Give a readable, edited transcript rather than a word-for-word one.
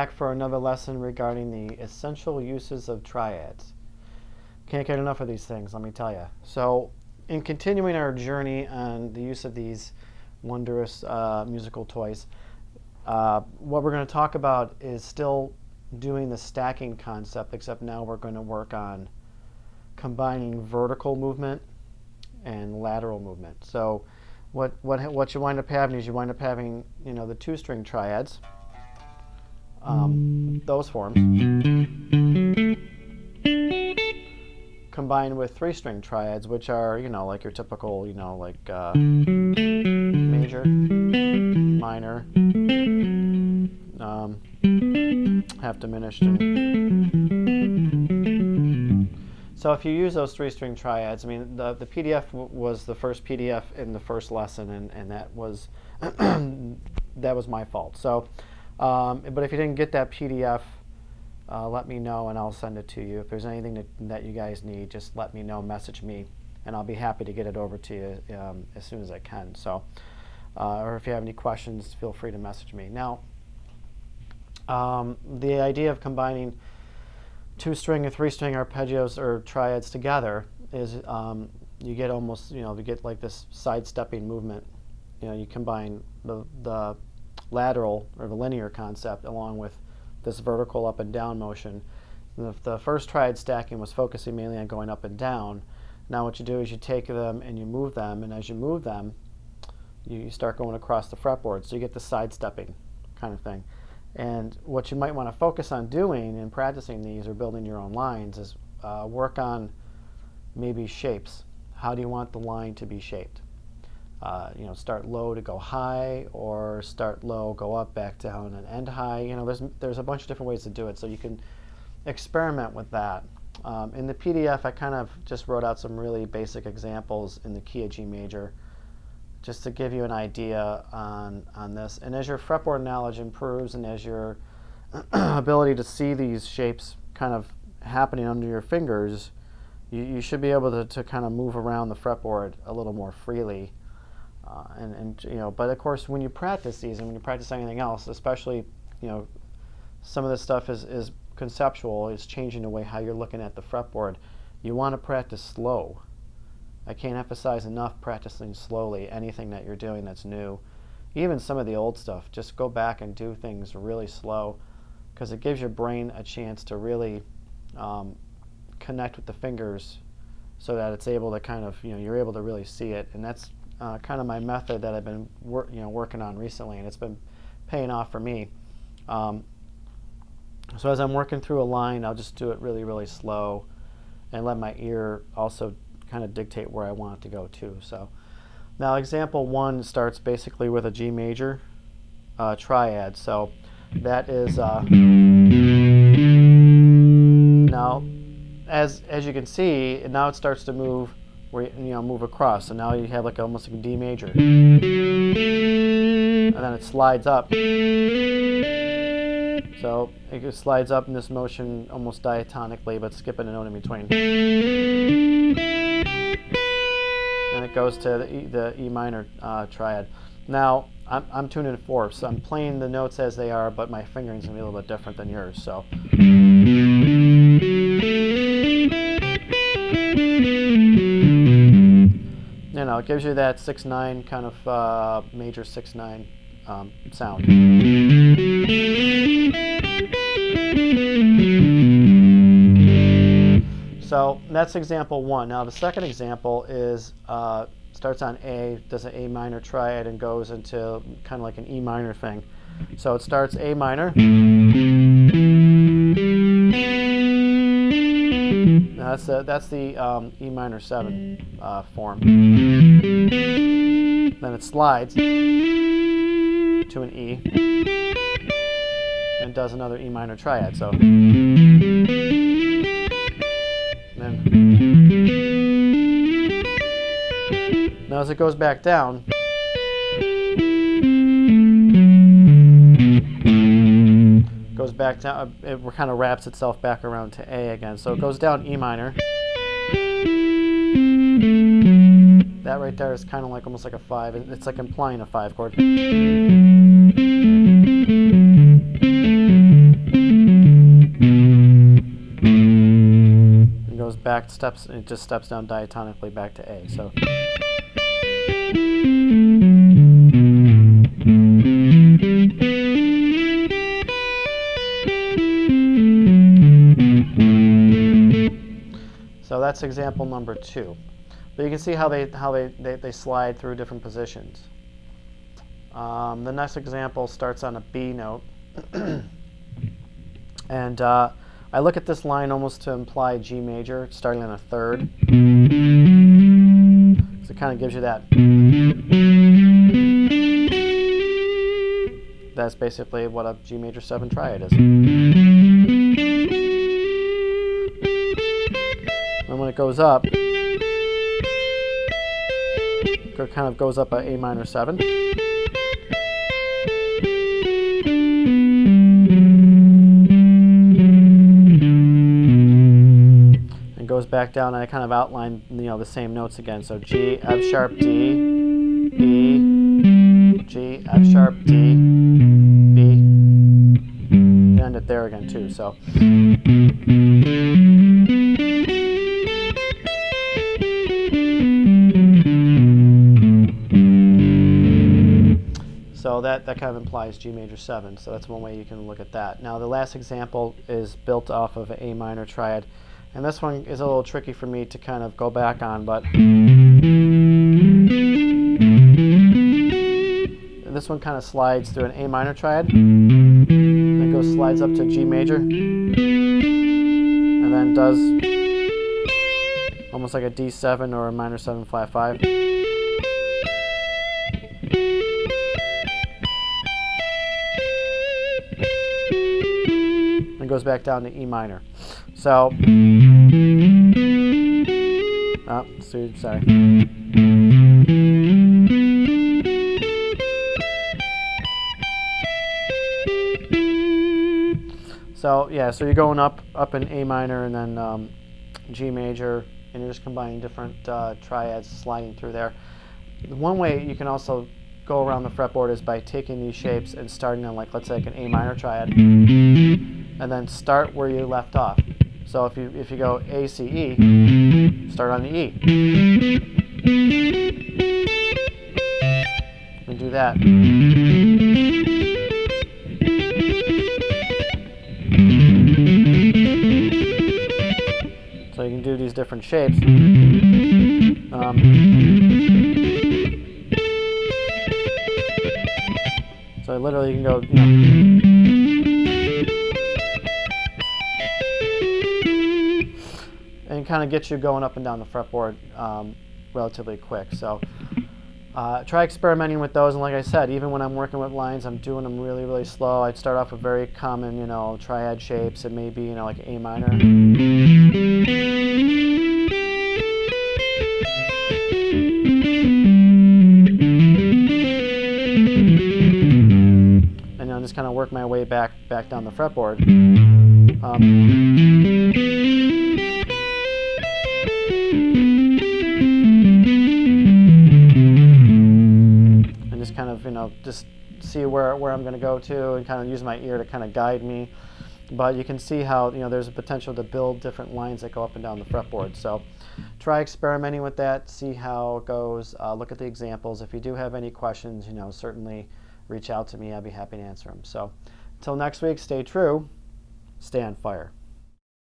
back for another lesson regarding the essential uses of triads. Can't get enough of these things, let me tell you. So, in continuing our journey on the use of these wondrous musical toys, what we're going to talk about is still doing the stacking concept, except now we're going to work on combining vertical movement and lateral movement. So, what you wind up having is you wind up having, you know, the two-string triads. Those forms, combined with three-string triads, which are, you know, like your typical, you know, like major, minor, half diminished. So if you use those three-string triads, I mean, the PDF was the first PDF in the first lesson, and that was that was my fault. So. But if you didn't get that PDF, let me know and I'll send it to you. If there's anything that you guys need, just let me know, message me, and I'll be happy to get it over to you as soon as I can. So, or if you have any questions, feel free to message me. Now, the idea of combining two-string and three-string arpeggios or triads together is you get almost, you know, you get like this sidestepping movement. You know, you combine the lateral or the linear concept along with this vertical up and down motion. The first triad stacking was focusing mainly on going up and down. Now what you do is you take them and you move them, and as you move them, you start going across the fretboard, so you get the sidestepping kind of thing. And what you might want to focus on doing in practicing these or building your own lines is work on maybe shapes. How do you want the line to be shaped? You know, start low to go high, or start low, go up, back down, and end high. You know, there's a bunch of different ways to do it, so you can experiment with that. In the PDF, I kind of just wrote out some really basic examples in the key of G major, just to give you an idea on this. And as your fretboard knowledge improves, and as your ability to see these shapes kind of happening under your fingers, you should be able to kind of move around the fretboard a little more freely. And you know, but of course, when you practice these, and when you practice anything else, especially, you know, some of this stuff is conceptual. It's changing the way how you're looking at the fretboard. You want to practice slow. I can't emphasize enough practicing slowly. Anything that you're doing that's new, even some of the old stuff, just go back and do things really slow, because it gives your brain a chance to really connect with the fingers, so that it's able to kind of, you know, you're able to really see it. And that's kind of my method that I've been working on recently, and it's been paying off for me. So as I'm working through a line, I'll just do it really, really slow, and let my ear also kind of dictate where I want it to go too. So now example 1 starts basically with a G major triad. So that is now as you can see, now it starts to move. Where move across, and now you have like almost like a D major, and then it slides up. So it slides up in this motion almost diatonically, but skipping a note in between, and it goes to the E minor triad. Now I'm tuned in 4, so I'm playing the notes as they are, but my fingering's gonna be a little bit different than yours. So. You know, it gives you that 6/9 kind of major 6/9 sound. So that's example 1. Now the second example is starts on A, does an A minor triad, and goes into kind of like an E minor thing. So it starts A minor. That's the E minor 7 form. Then it slides to an E and does another E minor triad. So then now as it goes back down, goes back down, it kind of wraps itself back around to A again. So it goes down E minor. That right there is kind of like almost like a 5. It's like implying a 5 chord. goes back, it just steps down diatonically back to A. So that's example number 2. But you can see how they slide through different positions. The next example starts on a B note. And I look at this line almost to imply G major, starting on a 3rd. So it kind of gives you that. That's basically what a G major 7 triad is. And when it goes up, it kind of goes up a A minor 7. And goes back down, and I kind of outline, the same notes again. So G, F sharp, D, B, G, F sharp, D, B. And end it there again too. So. So that kind of implies G major 7. So that's one way you can look at that. Now the last example is built off of an A minor triad. And this one is a little tricky for me to kind of go back on, but this one kind of slides through an A minor triad. Then slides up to G major. And then does almost like a D7 or a minor 7 flat 5. And goes back down to E minor. So, sorry. So yeah, so you're going up in A minor and then G major, and you're just combining different triads, sliding through there. One way you can also go around the fretboard is by taking these shapes and starting on, like, let's say, like an A minor triad, and then start where you left off. So if you go A, C, E, start on the E. And do that. So you can do these different shapes. So literally you can go, and kind of get you going up and down the fretboard relatively quick. So try experimenting with those, and like I said, even when I'm working with lines, I'm doing them really, really slow. I'd start off with very common, triad shapes. It may be, like A minor. And just kind of work my way back down the fretboard. And just kind of, just see where I'm going to go to, and kind of use my ear to kind of guide me. But you can see how, there's a potential to build different lines that go up and down the fretboard. So try experimenting with that, see how it goes, look at the examples. If you do have any questions, certainly reach out to me. I'd be happy to answer them. So until next week, stay true, stay on fire.